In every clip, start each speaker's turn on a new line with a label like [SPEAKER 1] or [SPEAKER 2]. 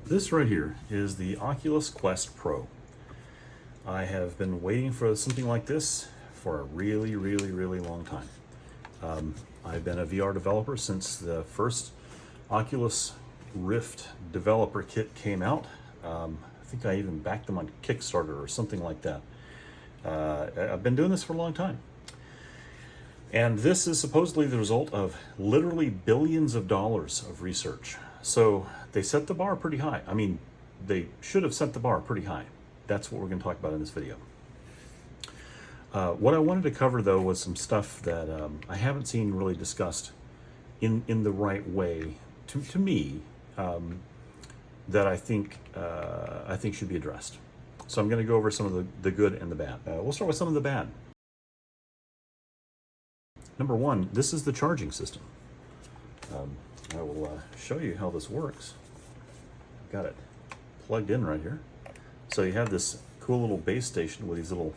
[SPEAKER 1] This right here is the Oculus Quest Pro. I have been waiting for something like this for a really long time. I've been a VR developer since the first Oculus Rift developer kit came out. I think I even backed them on Kickstarter or something like that. I've been doing this for a long time. And this is supposedly the result of literally billions of dollars of research. So they set the bar pretty high. I mean, they should have set the bar pretty high. That's what we're going to talk about in this video. What I wanted to cover, though, was some stuff that I haven't seen really discussed in the right way, to me, that I think should be addressed. So I'm going to go over some of the good and the bad. We'll start with some of the bad. Number one, this is the charging system. I will show you how this works. I've got it plugged in right here. So you have this cool little base station with these little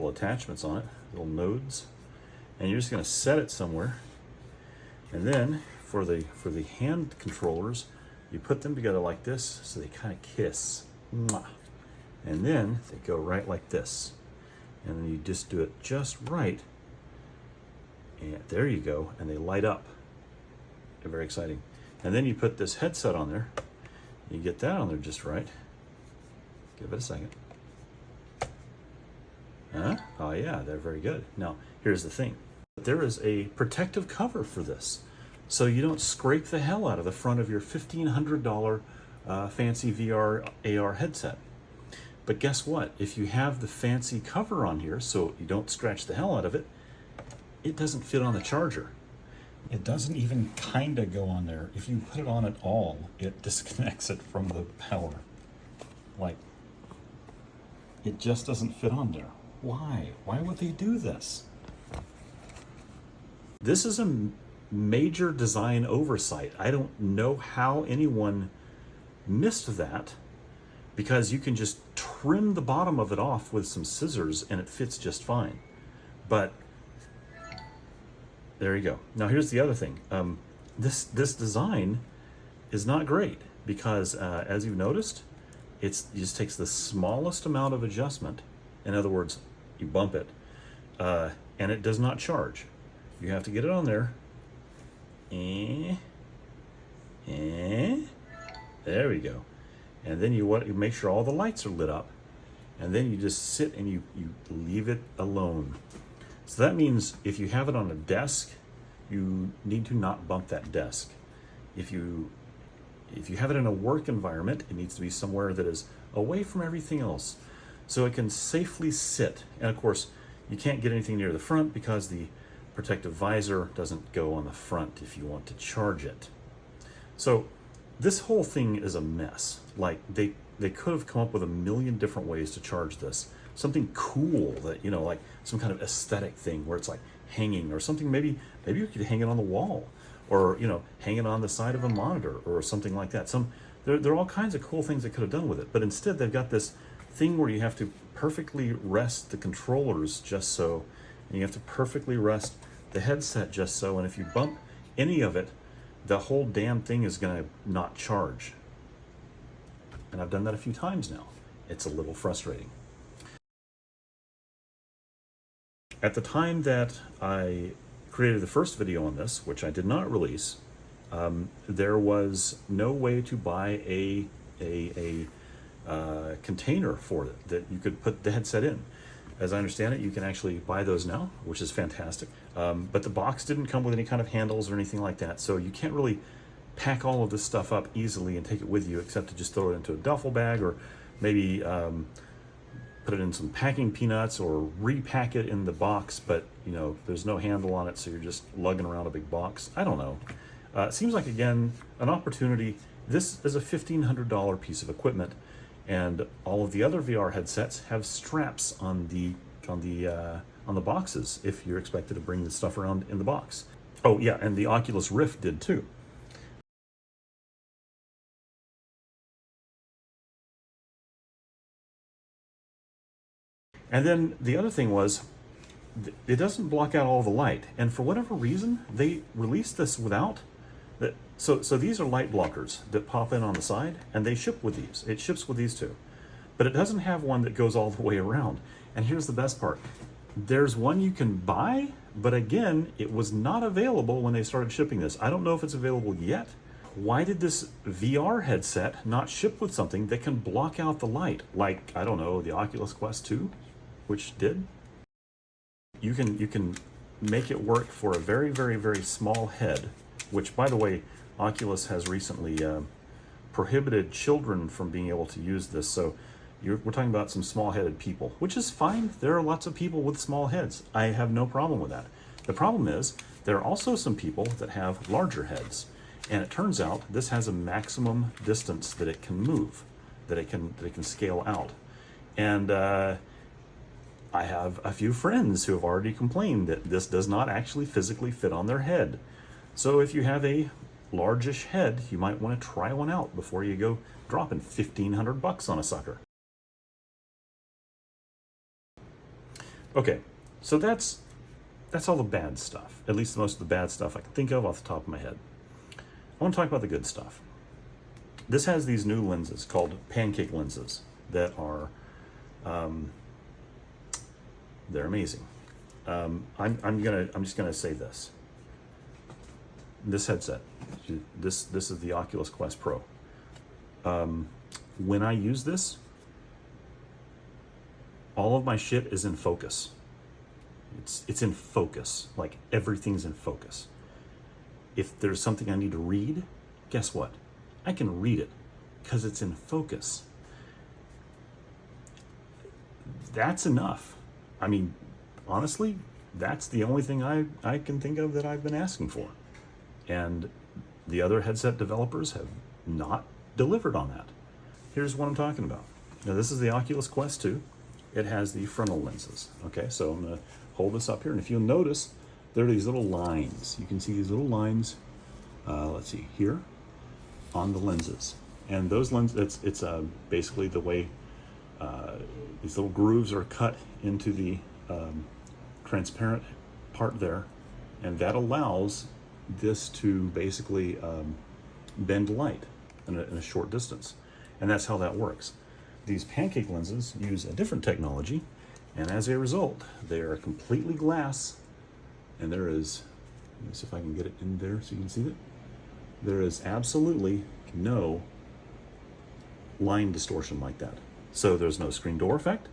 [SPEAKER 1] attachments on it, little nodes, and you're just going to set it somewhere. And then for the hand controllers, you put them together like this, so they kind of kiss. Mwah. And then they go right like this. And then you just do it just right. And there you go, and they light up. They're very exciting. And then you put this headset on there. You get that on there just right. Give it a second. Huh? Oh yeah, they're very good. Now, here's the thing. There is a protective cover for this, so you don't scrape the hell out of the front of your $1,500 fancy VR AR headset. But guess what? If you have the fancy cover on here, so you don't scratch the hell out of it, it doesn't fit on the charger. It doesn't even kind of go on there. If you put it on at all, it disconnects it from the power. Like, it just doesn't fit on there. Why? Why would they do this? This is a major design oversight. I don't know how anyone missed that, because you can just trim the bottom of it off with some scissors and it fits just fine. But there you go. Now here's the other thing. This design is not great because, as you've noticed, it just takes the smallest amount of adjustment. In other words, you bump it, and it does not charge. You have to get it on there. There we go. And then you make sure all the lights are lit up, and then you just sit and you leave it alone. So that means if you have it on a desk, you need to not bump that desk. If you have it in a work environment, it needs to be somewhere that is away from everything else, so it can safely sit. And of course, you can't get anything near the front because the protective visor doesn't go on the front if you want to charge it. So this whole thing is a mess. Like, they could have come up with a million different ways to charge this. Something cool that, you know, like some kind of aesthetic thing where it's like hanging or something. Maybe you could hang it on the wall, or, you know, hang it on the side of a monitor or something like that. There are all kinds of cool things they could have done with it, but instead they've got this thing where you have to perfectly rest the controllers just so, and you have to perfectly rest the headset just so, and if you bump any of it, the whole damn thing is going to not charge. And I've done that a few times now. It's a little frustrating. At the time that I created the first video on this, which I did not release, there was no way to buy a container for it that you could put the headset in. As I understand it, you can actually buy those now, which is fantastic. But the box didn't come with any kind of handles or anything like that, so you can't really pack all of this stuff up easily and take it with you, except to just throw it into a duffel bag, or maybe put it in some packing peanuts, or repack it in the box, but, you know, there's no handle on it, so you're just lugging around a big box. I don't know. It seems like, again, an opportunity. This is a $1,500 piece of equipment, and all of the other VR headsets have straps on the boxes if you're expected to bring this stuff around in the box. Oh yeah, and the Oculus Rift did too. And then the other thing was, it doesn't block out all the light. And for whatever reason, they released this without So these are light blockers that pop in on the side, and they ship with these. It ships with these too. But it doesn't have one that goes all the way around. And here's the best part. There's one you can buy, but again, it was not available when they started shipping this. I don't know if it's available yet. Why did this VR headset not ship with something that can block out the light? Like, I don't know, the Oculus Quest 2, which did. You can make it work for a very, very, very small head, which, by the way, Oculus has recently prohibited children from being able to use this. So we're talking about some small-headed people, which is fine. There are lots of people with small heads. I have no problem with that. The problem is there are also some people that have larger heads. And it turns out this has a maximum distance that it can move, that it can scale out. And I have a few friends who have already complained that this does not actually physically fit on their head. So if you have a largish head, you might want to try one out before you go dropping $1,500 on a sucker. Okay, so that's all the bad stuff, at least most of the bad stuff I can think of off the top of my head. I want to talk about the good stuff. This has these new lenses called pancake lenses that are, they're amazing. I'm just gonna say this. This headset, this is the Oculus Quest Pro. When I use this, all of my shit is in focus. It's in focus, like everything's in focus. If there's something I need to read, guess what? I can read it because it's in focus. That's enough. I mean, honestly, that's the only thing I can think of that I've been asking for. And the other headset developers have not delivered on that. Here's what I'm talking about. Now, this is the Oculus Quest 2. It has the frontal lenses. Okay, so I'm gonna hold this up here, and if you'll notice, there are these little lines. You can see these little lines, let's see, here on the lenses. And those lenses, it's basically the way these little grooves are cut into the transparent part there. And that allows this to basically bend light in a short distance. And that's how that works. These pancake lenses use a different technology, and as a result, they are completely glass. And there is, let me see if I can get it in there so you can see it. There is absolutely no line distortion like that. So there's no screen door effect.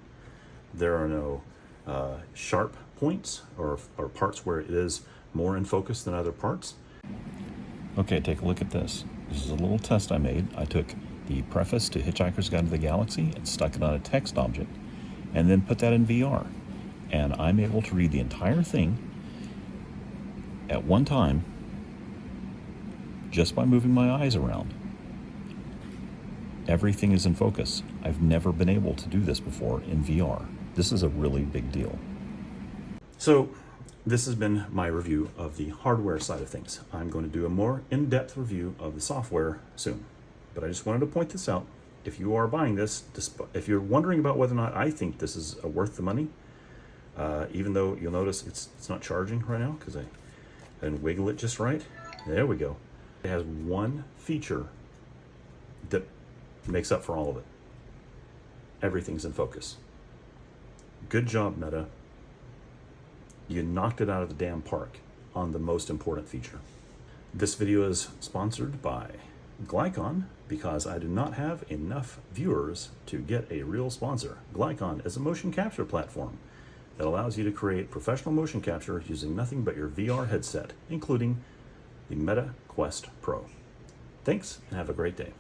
[SPEAKER 1] There are no sharp points or parts where it is more in focus than other parts. Okay, take a look at this. This is a little test I made. I took the preface to Hitchhiker's Guide to the Galaxy and stuck it on a text object and then put that in VR. And I'm able to read the entire thing at one time just by moving my eyes around. Everything is in focus. I've never been able to do this before in VR. This is a really big deal. So this has been my review of the hardware side of things. I'm going to do a more in-depth review of the software soon. But I just wanted to point this out. If you are buying this, if you're wondering about whether or not I think this is worth the money, even though you'll notice it's not charging right now because I didn't wiggle it just right. There we go. It has one feature that makes up for all of it. Everything's in focus. Good job, Meta. You knocked it out of the damn park on the most important feature. This video is sponsored by Glycon because I do not have enough viewers to get a real sponsor. Glycon is a motion capture platform that allows you to create professional motion capture using nothing but your VR headset, including the Meta Quest Pro. Thanks, and have a great day.